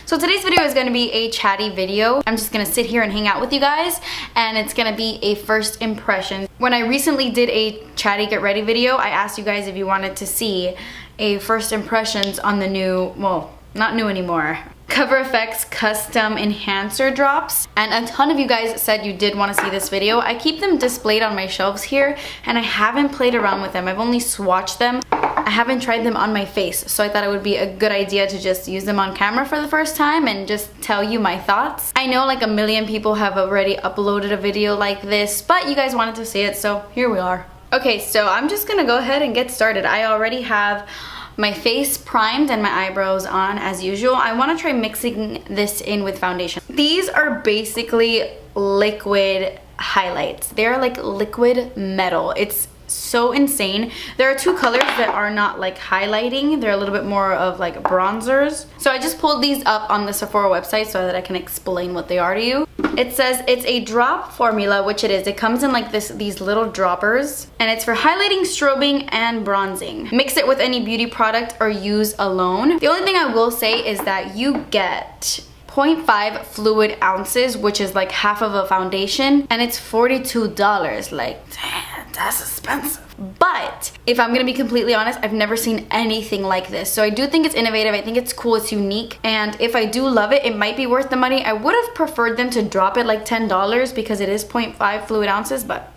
So today's video is going to be a chatty video. I'm just going to sit here and hang out with you guys, and it's going to be a first impression. When I recently did a chatty get ready video, I asked you guys if you wanted to see a first impressions on the new, well, not new anymore, Cover FX custom enhancer drops, and a ton of you guys said you did want to see this video. I keep them displayed on my shelves here, and I haven't played around with them. I've only swatched them. I haven't tried them on my face, so I thought it would be a good idea to just use them on camera for the first time and just tell you my thoughts. I know like a million people have already uploaded a video like this, but you guys wanted to see it, so here we are. Okay, so I'm just gonna go ahead and get started. I already have my face primed and my eyebrows on as usual. I want to try mixing this in with foundation. These are basically liquid highlights. They're like liquid metal. It's so insane. There are two colors that are not like highlighting. They're a little bit more of like bronzers. So I just pulled these up on the Sephora website so that I can explain what they are to you. It says it's a drop formula, which it is. It comes in like these little droppers, and it's for highlighting, strobing, and bronzing. Mix it with any beauty product or use alone. The only thing I will say is that you get 0.5 fluid ounces, which is like half of a foundation, and it's $42. Like, damn, that's expensive. But if I'm gonna be completely honest, I've never seen anything like this. So I do think it's innovative. I think it's cool, it's unique. And if I do love it, it might be worth the money. I would have preferred them to drop it like $10 because it is 0.5 fluid ounces, but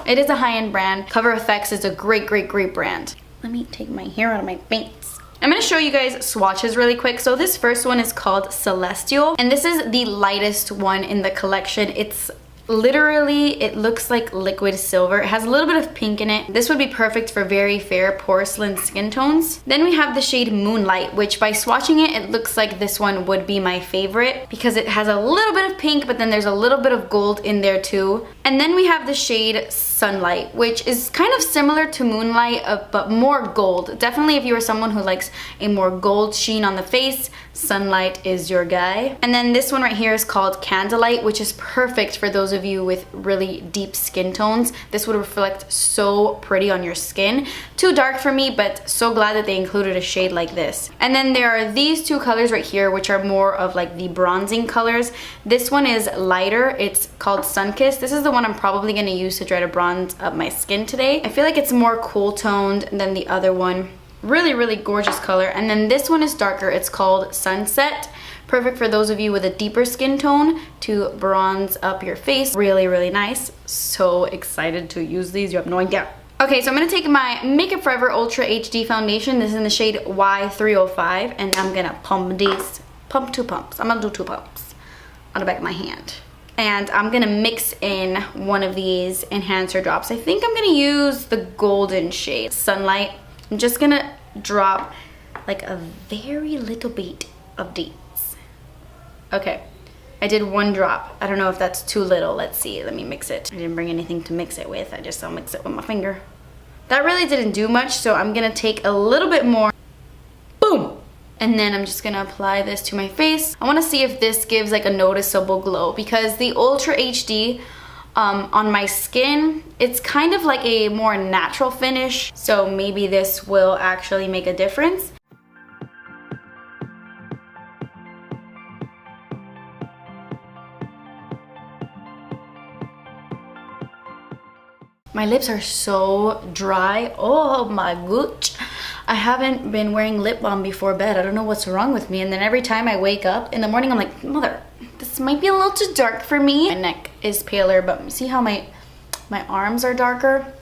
it is a high-end brand. Cover FX is a great brand. Let me take my hair out of my face. I'm gonna show you guys swatches really quick. So this first one is called Celestial, and this is the lightest one in the collection. It's literally, it looks like liquid silver. It has a little bit of pink in it. This would be perfect for very fair porcelain skin tones. Then we have the shade Moonlight, which by swatching it, it looks like this one would be my favorite because it has a little bit of pink, but then there's a little bit of gold in there too. And then we have the shade Sunlight, which is kind of similar to Moonlight, but more gold. Definitely if you are someone who likes a more gold sheen on the face, Sunlight is your guy. And then this one right here is called Candlelight, which is perfect for those of you with really deep skin tones. This would reflect so pretty on your skin. Too dark for me, but so glad that they included a shade like this. And then there are these two colors right here, which are more of like the bronzing colors. This one is lighter. It's called Sunkissed. This is the one I'm probably gonna use to try to bronze up my skin today. I feel like it's more cool toned than the other one. Really gorgeous color. And then this one is darker. It's called Sunset. Perfect for those of you with a deeper skin tone to bronze up your face. Really nice. So excited to use these. You have no idea. Okay, so I'm gonna take my Makeup Forever Ultra HD foundation. This is in the shade Y305, and I'm gonna pump these. Pump two pumps. I'm gonna do two pumps on the back of my hand. And I'm gonna mix in one of these enhancer drops. I think I'm gonna use the golden shade, Sunlight. I'm just gonna drop like a very little bit of these. Okay, I did one drop. I don't know if that's too little. Let's see, let me mix it. I didn't bring anything to mix it with. I'll mix it with my finger. That really didn't do much, so I'm gonna take a little bit more. Boom! And then I'm just gonna apply this to my face. I wanna see if this gives like a noticeable glow, because the Ultra HD on my skin, it's kind of like a more natural finish, so maybe this will actually make a difference. My lips are so dry. Oh my gosh. I haven't been wearing lip balm before bed. I don't know what's wrong with me. And then every time I wake up in the morning, I'm like, mother, this might be a little too dark for me. My neck is paler, but see how my arms are darker?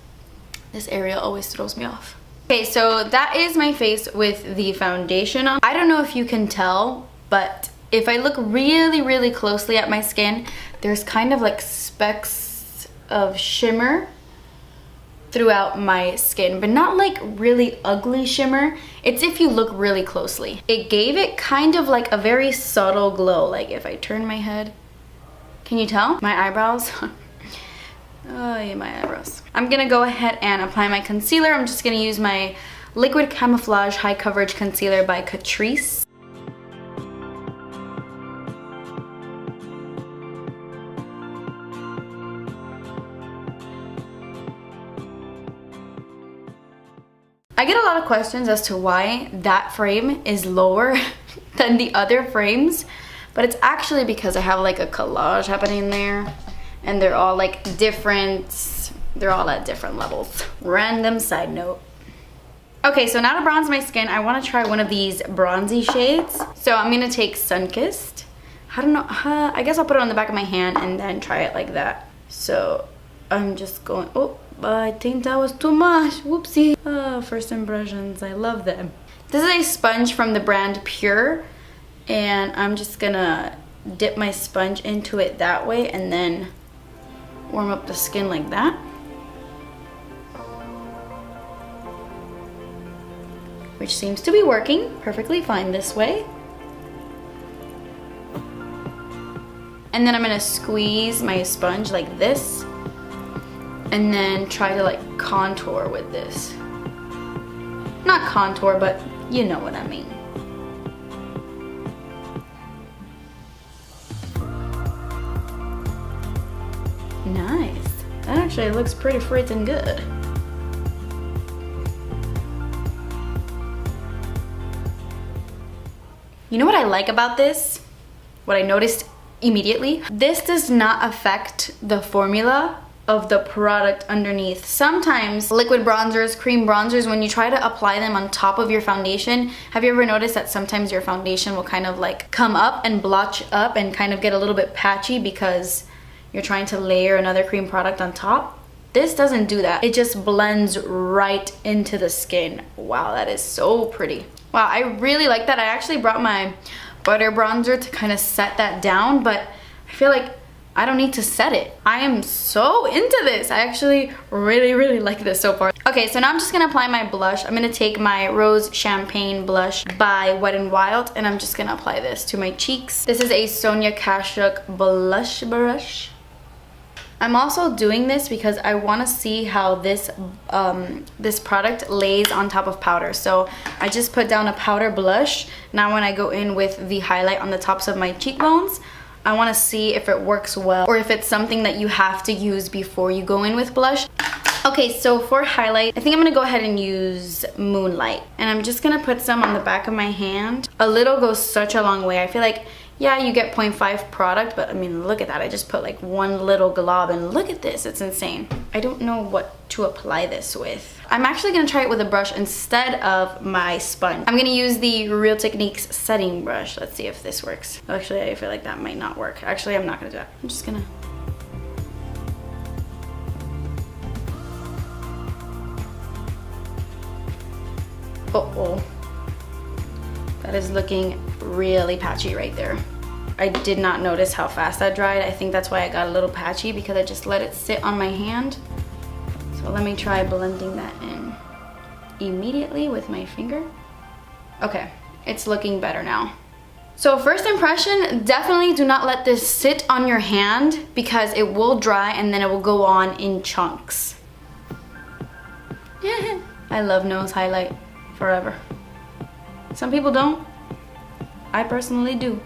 This area always throws me off. Okay, so that is my face with the foundation on. I don't know if you can tell, but if I look really closely at my skin, there's kind of like specks of shimmer throughout my skin, but not like really ugly shimmer. It's if you look really closely. It gave it kind of like a very subtle glow. Like if I turn my head, can you tell? My eyebrows. Oh yeah, my eyebrows. I'm gonna go ahead and apply my concealer. I'm just gonna use my Liquid Camouflage High Coverage Concealer by Catrice. I get a lot of questions as to why that frame is lower than the other frames, but it's actually because I have like a collage happening there, and they're all like different, they're all at different levels. Random side note. Okay, so now to bronze my skin, I want to try one of these bronzy shades. So I'm gonna take Sunkissed. I don't know, I guess I'll put it on the back of my hand and then try it like that. So I'm just going, oh, I think that was too much, whoopsie. First impressions, I love them. This is a sponge from the brand Pure, and I'm just gonna dip my sponge into it that way and then warm up the skin like that. Which seems to be working perfectly fine this way. And then I'm gonna squeeze my sponge like this and then try to like contour with this. Not contour, but you know what I mean. Nice. That actually looks pretty freaking good. You know what I like about this? What I noticed immediately? This does not affect the formula of the product underneath. Sometimes liquid bronzers, cream bronzers, when you try to apply them on top of your foundation, have you ever noticed that sometimes your foundation will kind of like come up and blotch up and kind of get a little bit patchy because you're trying to layer another cream product on top? This doesn't do that. It just blends right into the skin. Wow, that is so pretty. Wow, I really like that. I actually brought my butter bronzer to kind of set that down, but I feel like I don't need to set it. I am so into this. I actually really like this so far. Okay, so now I'm just gonna apply my blush. I'm gonna take my Rose Champagne blush by Wet n Wild, and I'm just gonna apply this to my cheeks. This is a Sonia Kashuk blush brush. I'm also doing this because I want to see how this this product lays on top of powder. So I just put down a powder blush. Now when I go in with the highlight on the tops of my cheekbones, I want to see if it works well or if it's something that you have to use before you go in with blush. Okay, so for highlight, I think I'm gonna go ahead and use Moonlight. And I'm just gonna put some on the back of my hand. A little goes such a long way. I feel like, yeah, you get 0.5 product, but I mean, look at that. I just put like one little glob and look at this, it's insane. I don't know what to apply this with. I'm actually gonna try it with a brush instead of my sponge. I'm gonna use the Real Techniques setting brush. Let's see if this works. Actually, I feel like that might not work. Actually, I'm not gonna do that. I'm just gonna. Uh-oh. That is looking really patchy right there. I did not notice how fast that dried. I think that's why I got a little patchy, because I just let it sit on my hand. So let me try blending that in immediately with my finger. Okay, it's looking better now. So first impression, definitely do not let this sit on your hand because it will dry and then it will go on in chunks. I love nose highlight forever. Some people don't. I personally do.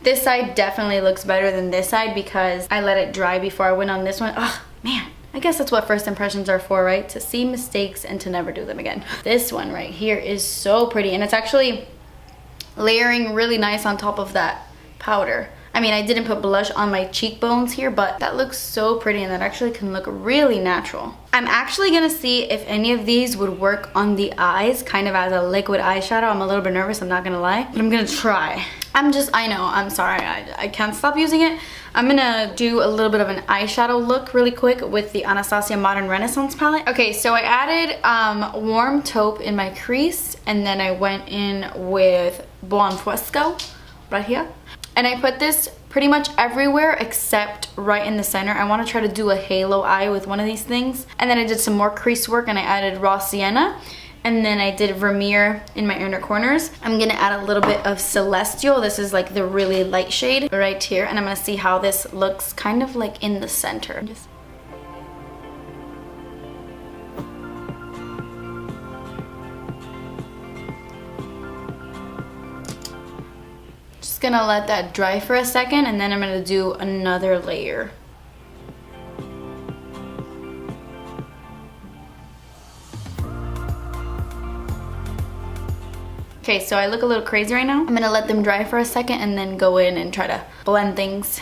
This side definitely looks better than this side because I let it dry before I went on this one. Oh man, I guess that's what first impressions are for, right? To see mistakes and to never do them again. This one right here is so pretty, and it's actually layering really nice on top of that powder. I mean, I didn't put blush on my cheekbones here, but that looks so pretty and that actually can look really natural. I'm actually gonna see if any of these would work on the eyes, kind of as a liquid eyeshadow. I'm a little bit nervous, I'm not gonna lie, but I'm gonna try. I know, I'm sorry, I can't stop using it. I'm gonna do a little bit of an eyeshadow look really quick with the Anastasia Modern Renaissance palette. Okay, so I added warm taupe in my crease, and then I went in with Buon Fresco right here. And I put this pretty much everywhere except right in the center. I want to try to do a halo eye with one of these things. And then I did some more crease work and I added raw sienna. And then I did Vermeer in my inner corners. I'm gonna add a little bit of Celestial. This is like the really light shade right here. And I'm gonna see how this looks kind of like in the center. Just gonna let that dry for a second, and then I'm gonna do another layer. Okay, so I look a little crazy right now. I'm gonna let them dry for a second and then go in and try to blend things.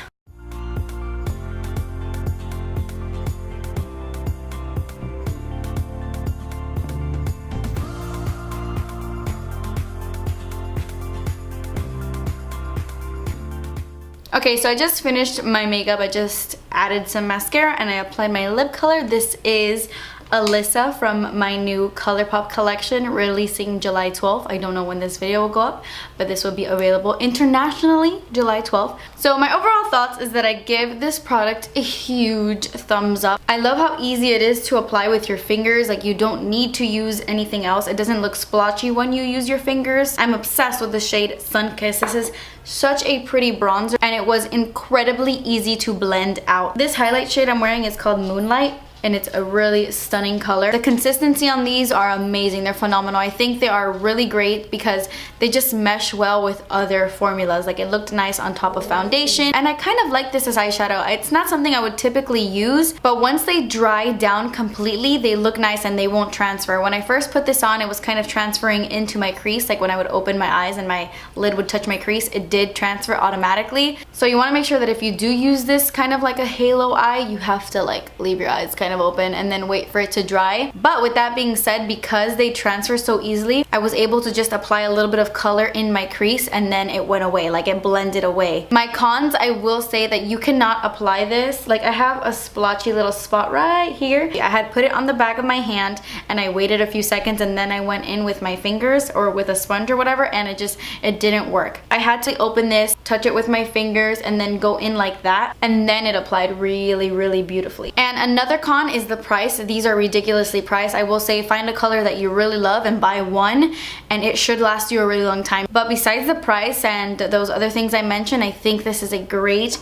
Okay, so I just finished my makeup. I just added some mascara and I applied my lip color. This is Alyssa from my new ColourPop collection, releasing July 12th. I don't know when this video will go up, but this will be available internationally July 12th. So my overall thoughts is that I give this product a huge thumbs up. I love how easy it is to apply with your fingers. Like, you don't need to use anything else. It doesn't look splotchy when you use your fingers. I'm obsessed with the shade Sunkissed. This is such a pretty bronzer and it was incredibly easy to blend out. This highlight shade I'm wearing is called Moonlight, and it's a really stunning color. The consistency on these are amazing. They're phenomenal. I think they are really great because they just mesh well with other formulas. Like, it looked nice on top of foundation, and I kind of like this as eyeshadow. It's not something I would typically use, but once they dry down completely, they look nice and they won't transfer. When I first put this on, it was kind of transferring into my crease. Like, when I would open my eyes and my lid would touch my crease, it did transfer automatically. So you want to make sure that if you do use this kind of like a halo eye, you have to like leave your eyes kind of open and then wait for it to dry. But with that being said, because they transfer so easily, I was able to just apply a little bit of color in my crease and then it went away. Like, it blended away. My cons, I will say that you cannot apply this. Like, I have a splotchy little spot right here. I had put it on the back of my hand and I waited a few seconds and then I went in with my fingers or with a sponge or whatever, and it didn't work. I had to open this, touch it with my fingers, and then go in like that, and then it applied really, really beautifully. And another con is the price. These are ridiculously priced. I will say, find a color that you really love and buy one, and it should last you a really long time. But besides the price and those other things I mentioned, I think this is a great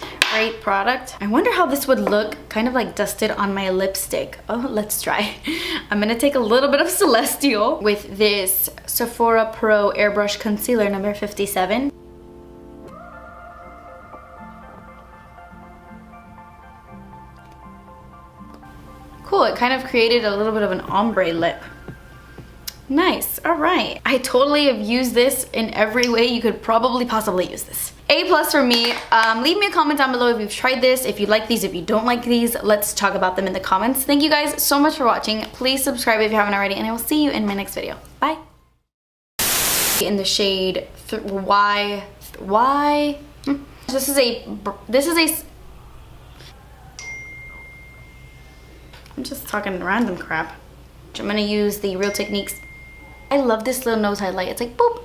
product. I wonder how this would look kind of like dusted on my lipstick. Oh, let's try. I'm gonna take a little bit of Celestial with this Sephora Pro Airbrush Concealer number 57. Cool, it kind of created a little bit of an ombre lip. Nice, all right. I totally have used this in every way you could probably possibly use this. A+ for me. Leave me a comment down below if you've tried this, if you like these, if you don't like these. Let's talk about them in the comments. Thank you guys so much for watching. Please subscribe if you haven't already, and I will see you in my next video. Bye. In the shade Y. This is a I'm just talking random crap. I'm gonna use the Real Techniques. I love this little nose highlight. It's like boop.